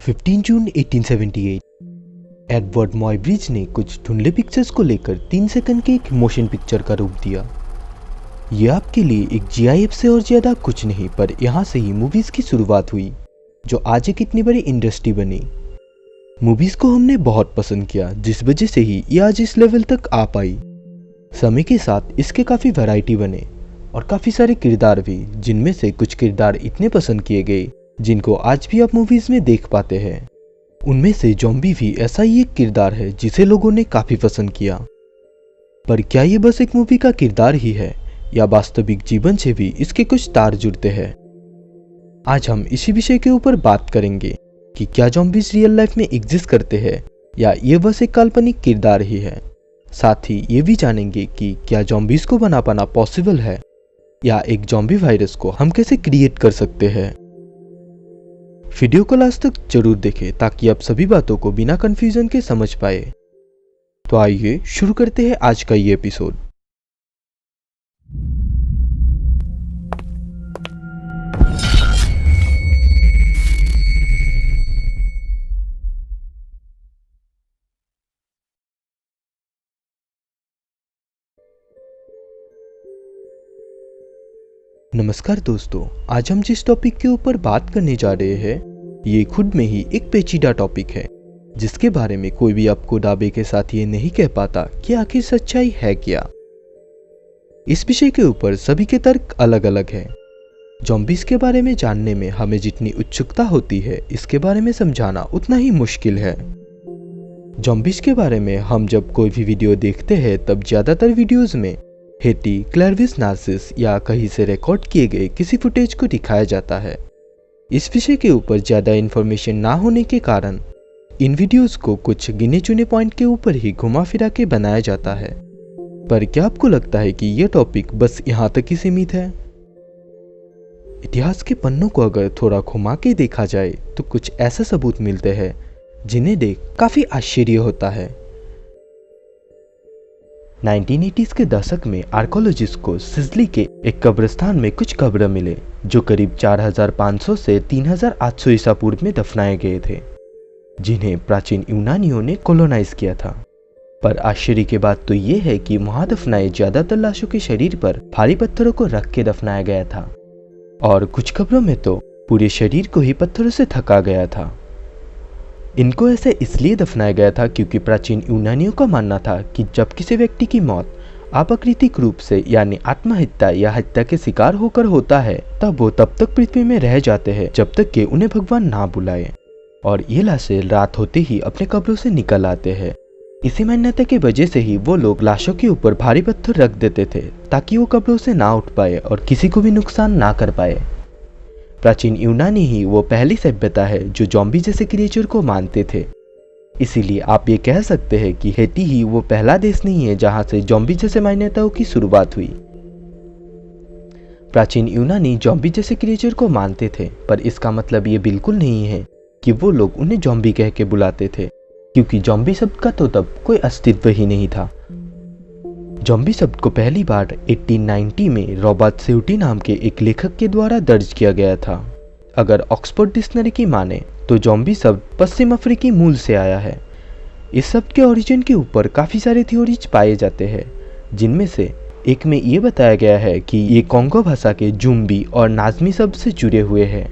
15 जून 1878 Edward मॉयब्रिज ने कुछ धुंधले पिक्चर्स को लेकर 3 सेकंड के एक मोशन पिक्चर का रूप दिया। यह आपके लिए एक जीआईएफ से और ज्यादा कुछ नहीं, पर यहाँ से ही मूवीज की शुरुआत हुई जो आज एक इतनी बड़ी इंडस्ट्री बनी। मूवीज को हमने बहुत पसंद किया, जिस वजह से ही ये आज इस लेवल तक आ पाई। समय के साथ इसके काफी वैरायटी बने और काफी सारे किरदार भी, जिनमें से कुछ किरदार इतने पसंद किए गए जिनको आज भी आप मूवीज में देख पाते हैं। उनमें से ज़ॉम्बी भी ऐसा ही एक किरदार है जिसे लोगों ने काफी पसंद किया। पर क्या ये बस एक मूवी का किरदार ही है या वास्तविक जीवन से भी इसके कुछ तार जुड़ते हैं? आज हम इसी विषय के ऊपर बात करेंगे कि क्या ज़ॉम्बीज रियल लाइफ में एग्जिस्ट करते हैं या ये बस एक काल्पनिक किरदार ही है। साथ ही ये भी जानेंगे कि क्या ज़ॉम्बीज को बना पाना पॉसिबल है या एक ज़ॉम्बी वायरस को हम कैसे क्रिएट कर सकते हैं। वीडियो को लास्ट तक जरूर देखें ताकि आप सभी बातों को बिना कंफ्यूजन के समझ पाए। तो आइए शुरू करते हैं आज का ये एपिसोड। नमस्कार दोस्तों, आज हम जिस टॉपिक के ऊपर बात करने जा रहे हैं ये खुद में ही एक पेचीदा टॉपिक है, जिसके बारे में कोई भी आपको दावे के साथ ये नहीं कह पाता कि आखिर सच्चाई है क्या। इस विषय के ऊपर सभी के तर्क अलग अलग हैं। ज़ॉम्बीज के बारे में जानने में हमें जितनी उत्सुकता होती है, इसके बारे में समझाना उतना ही मुश्किल है। ज़ॉम्बीज के बारे में हम जब कोई भी वीडियो देखते हैं तब ज्यादातर वीडियोज में हेटी, क्लेरविस नार्सिस या कहीं से रिकॉर्ड किए गए किसी फुटेज को दिखाया जाता है। इस विषय के ऊपर ज्यादा इन्फॉर्मेशन ना होने के कारण इन वीडियोस को कुछ गिने चुने पॉइंट के ऊपर ही घुमा फिरा के बनाया जाता है। पर क्या आपको लगता है कि यह टॉपिक बस यहाँ तक ही सीमित है? इतिहास के पन्नों को अगर थोड़ा घुमा के देखा जाए तो कुछ ऐसे सबूत मिलते हैं जिन्हें देख काफी आश्चर्य होता है। 1980s के दशक में आर्कोलॉजिस्ट को सिसिली के एक कब्रिस्तान में कुछ कब्र मिले जो करीब 4500 से 3800 ईसा पूर्व में दफनाए गए थे, जिन्हें प्राचीन यूनानियों ने कॉलोनाइज किया था। पर आश्चर्य की बात तो ये है कि वहां दफनाए ज्यादातर लाशों के शरीर पर भारी पत्थरों को रख के दफनाया गया था और कुछ कब्रों में तो पूरे शरीर को ही पत्थरों से थका गया था। इनको ऐसे इसलिए दफनाया गया था क्योंकि प्राचीन यूनानियों का मानना था कि जब किसी व्यक्ति की मौत अप्राकृतिक रूप से यानी आत्महत्या या हत्या के शिकार होकर होता है तब वो तब तक पृथ्वी में रह जाते हैं जब तक कि उन्हें भगवान ना बुलाए, और ये लाशें रात होते ही अपने कब्रों से निकल आते हैं। इसी मान्यता की वजह से ही वो लोग लाशों के ऊपर भारी पत्थर रख देते थे ताकि वो कब्रों से ना उठ पाए और किसी को भी नुकसान ना कर पाए। प्राचीन यूनानी ही वो पहली सभ्यता है जो ज़ॉम्बी जैसे क्रिएचर को मानते थे। इसीलिए आप ये कह सकते हैं कि हेटी ही वो पहला देश नहीं है जहां से ज़ॉम्बी जैसे मान्यताओं की शुरुआत हुई। प्राचीन यूनानी ज़ॉम्बी जैसे क्रिएचर को मानते थे, पर इसका मतलब ये बिल्कुल नहीं है कि वो लोग उन्हें ज़ॉम्बी कह के बुलाते थे, क्योंकि ज़ॉम्बी शब्द का तो तब कोई अस्तित्व ही नहीं था। ज़ॉम्बी शब्द को पहली बार 1890 में रॉबर्ट सेउटी नाम के एक लेखक के द्वारा दर्ज किया गया था। अगर ऑक्सफोर्ड डिक्शनरी की माने तो ज़ॉम्बी शब्द पश्चिम अफ्रीकी मूल से आया है। इस शब्द के ओरिजिन के ऊपर काफ़ी सारे थ्योरीज पाए जाते हैं, जिनमें से एक में ये बताया गया है कि ये कॉन्गो भाषा के जुम्बी और नाजमी शब्द से जुड़े हुए हैं।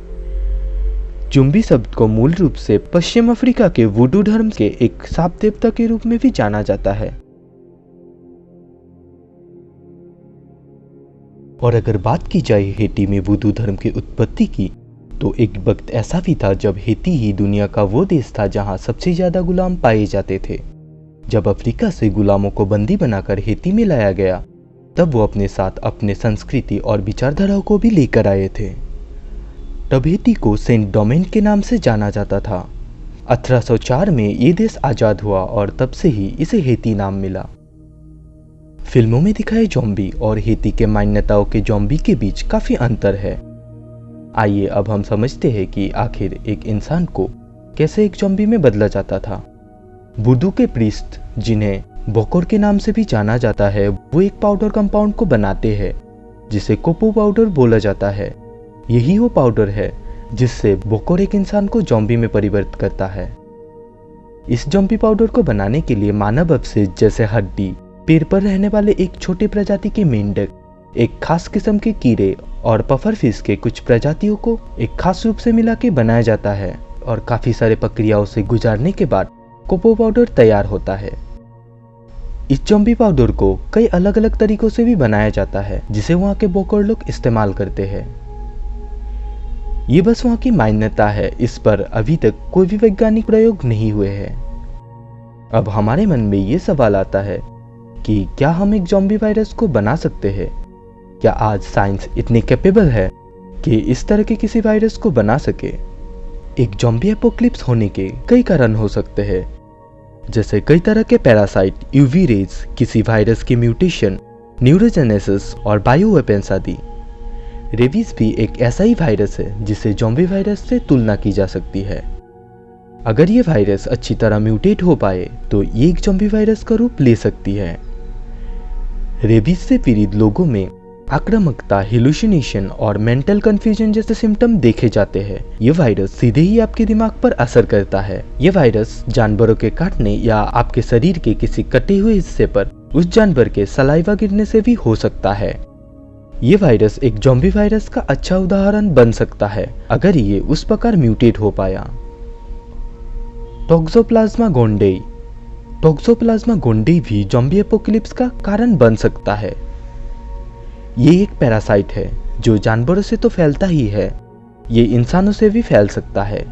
जुम्बी शब्द को मूल रूप से पश्चिम अफ्रीका के वुडू धर्म के एक साप देवता के रूप में भी जाना जाता है। और अगर बात की जाए हेटी में वुडू धर्म की उत्पत्ति की, तो एक वक्त ऐसा भी था जब हेती ही दुनिया का वो देश था जहां सबसे ज्यादा गुलाम पाए जाते थे। जब अफ्रीका से गुलामों को बंदी बनाकर हेती में लाया गया, तब वो अपने साथ अपने संस्कृति और विचारधाराओं को भी लेकर आए थे। तब हेती को सेंट डोमेन के नाम से जाना जाता था। 1804 में ये देश आजाद हुआ और तब से ही इसे हेती नाम मिला। फिल्मों में दिखाए ज़ॉम्बी और हेती के मान्यताओं के ज़ॉम्बी के बीच काफी अंतर है। आइए अब हम समझते हैं कि आखिर एक इंसान को कैसे एक ज़ॉम्बी में बदला जाता था। वुडू के प्रीस्ट, जिन्हें बोकोर के नाम से भी जाना जाता है, वो एक पाउडर कंपाउंड को बनाते हैं जिसे कोपो पाउडर बोला जाता है। यही वो पाउडर है जिससे बोकोर एक इंसान को ज़ॉम्बी में परिवर्तित करता है। इस ज़ॉम्बी पाउडर को बनाने के लिए मानव अवशेष जैसे हड्डी, पेड़ पर रहने वाले एक छोटे प्रजाति के मेंढक, एक खास किस्म के कीड़े और पफर फिश के कुछ प्रजातियों को एक खास रूप से मिला के बनाया जाता है और काफी सारे प्रक्रियाओं से गुजारने के बाद कोपो पाउडर तैयार होता है। इस ज़ॉम्बी पाउडर को कई अलग अलग तरीकों से भी बनाया जाता है जिसे वहाँ के बोकोर लोग इस्तेमाल करते हैं। ये बस वहाँ की मान्यता है, इस पर अभी तक कोई भी वैज्ञानिक प्रयोग नहीं हुए हैं। अब हमारे मन में ये सवाल आता है कि क्या हम एक ज़ॉम्बी वायरस को बना सकते हैं? क्या आज साइंस इतनी कैपेबल है कि इस तरह के किसी वायरस को बना सके? एक ज़ॉम्बी एपोक्लिप्स होने के कई कारण हो सकते हैं, जैसे कई तरह के पैरासाइट, यूवी रेज, किसी वायरस की म्यूटेशन, न्यूरोजेनेसिस और बायो वेपन्स आदि। रेबीज भी एक ऐसा ही वायरस है जिसे ज़ॉम्बी वायरस से तुलना की जा सकती है। अगर ये वायरस अच्छी तरह म्यूटेट हो पाए तो ये एक ज़ॉम्बी वायरस का रूप ले सकती है। रेबीज से पीड़ित लोगों में आक्रामकता, हेलुसिनेशन और मेंटल कंफ्यूजन जैसे सिम्टम देखे जाते हैं। ये वायरस सीधे ही आपके दिमाग पर असर करता है। ये वायरस जानवरों के काटने या आपके शरीर के किसी कटे हुए हिस्से पर उस जानवर के सलाइवा गिरने से भी हो सकता है। ये वायरस एक ज़ॉम्बी वायरस का अच्छा उदाहरण बन सकता है अगर ये उस प्रकार म्यूटेट हो पाया। टोक्सोप्लाज्मा गोंडेई। टोक्सोप्लाज्मा गोंडेई भी ज़ॉम्बी एपोक्लिप्स का कारण बन सकता है। ये एक पैरासाइट है जो जानवरों से तो फैलता ही है, ये इंसानों से भी फैल सकता है।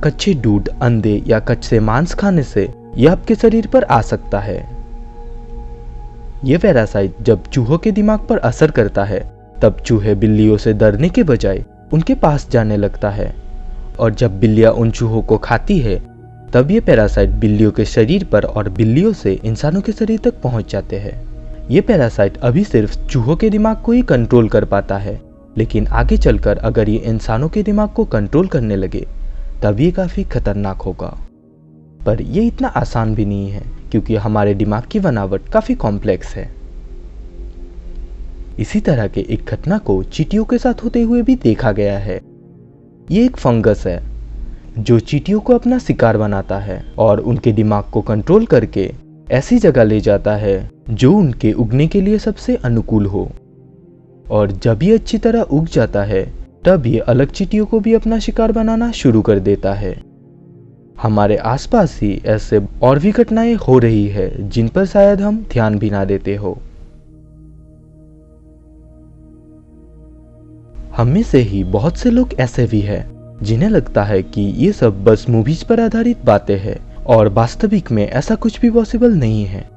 कच्चे दूध, अंडे या कच्चे मांस खाने से ये आपके शरीर पर आ सकता है। ये पैरासाइट जब चूहों के दिमाग पर असर करता है तब चूहे बिल्लियों से डरने के बजाय उनके पास जाने लगता है, और जब बिल्लियां उन चूहों को खाती है तब ये पैरासाइट बिल्लियों के शरीर पर और बिल्लियों से इंसानों के शरीर तक पहुंच जाते हैं। ये पैरासाइट अभी सिर्फ चूहों के दिमाग को ही कंट्रोल कर पाता है, लेकिन आगे चलकर अगर ये इंसानों के दिमाग को कंट्रोल करने लगे तब ये काफी खतरनाक होगा। पर ये इतना आसान भी नहीं है क्योंकि हमारे दिमाग की बनावट काफी कॉम्प्लेक्स है। इसी तरह के एक घटना को चींटियों के साथ होते हुए भी देखा गया है। ये एक फंगस है जो चींटियों को अपना शिकार बनाता है और उनके दिमाग को कंट्रोल करके ऐसी जगह ले जाता है जो उनके उगने के लिए सबसे अनुकूल हो, और जब ये अच्छी तरह उग जाता है तब ये अलग चींटियों को भी अपना शिकार बनाना शुरू कर देता है। हमारे आसपास ही ऐसे और भी घटनाएं हो रही है जिन पर शायद हम ध्यान भी ना देते हो। हम में से ही बहुत से लोग ऐसे भी हैं जिन्हें लगता है कि ये सब बस मूवीज पर आधारित बातें हैं और वास्तविक में ऐसा कुछ भी पॉसिबल नहीं है।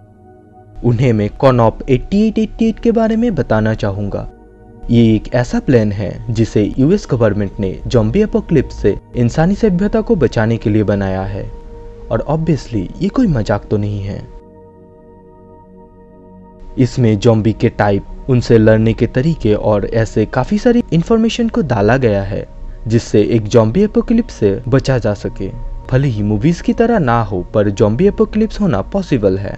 उन्हें मैं कॉनॉप 8888 के बारे में बताना चाहूँगा। ये एक ऐसा प्लान है जिसे यूएस गवर्नमेंट ने ज़ॉम्बी एपोक्लिप्स से इंसानी सभ्यता को बचाने के लिए बनाया है, और ऑब्वियसली ये कोई मजाक तो नहीं है। इसमें ज़ॉम्बी के टाइप, उनसे लड़ने के तरीके और ऐसे काफ़ी सारी इंफॉर्मेशन को डाला गया है जिससे एक ज़ॉम्बी एपोक्लिप्स से बचा जा सके। भले ही मूवीज़ की तरह ना हो पर ज़ॉम्बी एपोक्लिप्स होना पॉसिबल है।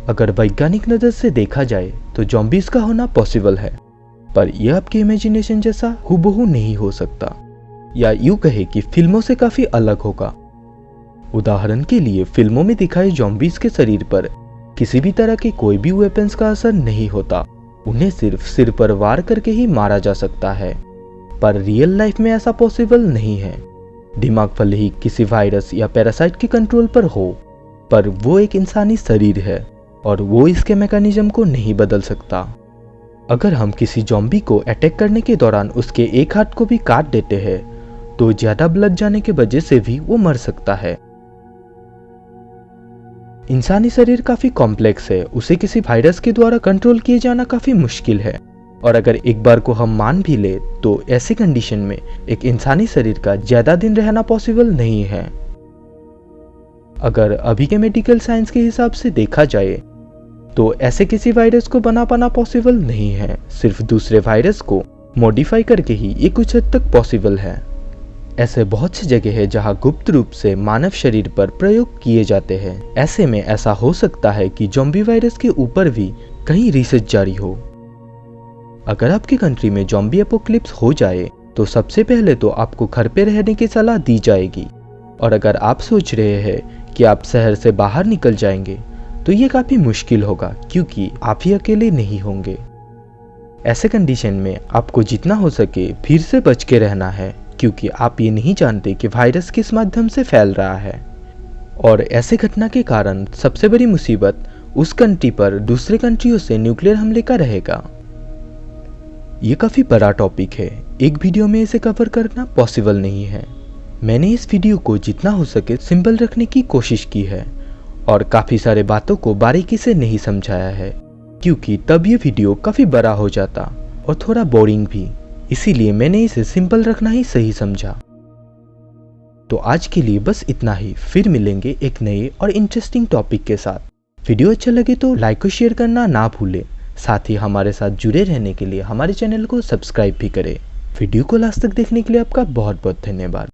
अगर वैज्ञानिक नज़र से देखा जाए तो ज़ॉम्बीज का होना पॉसिबल है, पर यह आपके इमेजिनेशन जैसा हूबहू नहीं हो सकता, या यूं कहे कि फिल्मों से काफ़ी अलग होगा। उदाहरण के लिए फिल्मों में दिखाए ज़ॉम्बीज के शरीर पर किसी भी तरह के कोई भी वेपन्स का असर नहीं होता, उन्हें सिर्फ सिर पर वार करके ही मारा जा सकता है। पर रियल लाइफ में ऐसा पॉसिबल नहीं है। दिमाग भले ही किसी वायरस या पैरासाइट के कंट्रोल पर हो, पर वो एक इंसानी शरीर है और वो इसके मैकेनिज्म को नहीं बदल सकता। अगर हम किसी ज़ॉम्बी को अटैक करने के दौरान उसके एक हाथ को भी काट देते हैं तो ज्यादा ब्लड जाने की वजह से भी वो मर सकता है। इंसानी शरीर काफी कॉम्प्लेक्स है, उसे किसी वायरस के द्वारा कंट्रोल किए जाना काफी मुश्किल है, और अगर एक बार को हम मान भी ले तो ऐसी कंडीशन में एक इंसानी शरीर का ज्यादा दिन रहना पॉसिबल नहीं है। अगर अभी के मेडिकल साइंस के हिसाब से देखा जाए तो ऐसे किसी वायरस को बना पाना पॉसिबल नहीं है, सिर्फ दूसरे वायरस को मॉडिफाई करके ही ये कुछ हद तक पॉसिबल है। ऐसे बहुत सी जगह है जहां गुप्त रूप से मानव शरीर पर प्रयोग किए जाते हैं। ऐसे में ऐसा हो सकता है कि ज़ॉम्बी वायरस के ऊपर भी कहीं रिसर्च जारी हो। अगर आपकी कंट्री में ज़ॉम्बी एपोक्लिप्स हो जाए तो सबसे पहले तो आपको घर पे रहने की सलाह दी जाएगी। और अगर आप सोच रहे हैं कि आप शहर से बाहर निकल जाएंगे तो ये काफ़ी मुश्किल होगा, क्योंकि आप ही अकेले नहीं होंगे। ऐसे कंडीशन में आपको जितना हो सके भीड़ से बच के रहना है, क्योंकि आप ये नहीं जानते कि वायरस किस माध्यम से फैल रहा है। और ऐसे घटना के कारण सबसे बड़ी मुसीबत उस कंट्री पर दूसरे कंट्रियों से न्यूक्लियर हमले का रहेगा। ये काफ़ी बड़ा टॉपिक है, एक वीडियो में इसे कवर करना पॉसिबल नहीं है। मैंने इस वीडियो को जितना हो सके सिंपल रखने की कोशिश की है और काफ़ी सारे बातों को बारीकी से नहीं समझाया है, क्योंकि तब ये वीडियो काफ़ी बड़ा हो जाता और थोड़ा बोरिंग भी। इसीलिए मैंने इसे सिंपल रखना ही सही समझा। तो आज के लिए बस इतना ही, फिर मिलेंगे एक नए और इंटरेस्टिंग टॉपिक के साथ। वीडियो अच्छा लगे तो लाइक और शेयर करना ना भूलें। साथ ही हमारे साथ जुड़े रहने के लिए हमारे चैनल को सब्सक्राइब भी करें। वीडियो को लास्ट तक देखने के लिए आपका बहुत बहुत धन्यवाद।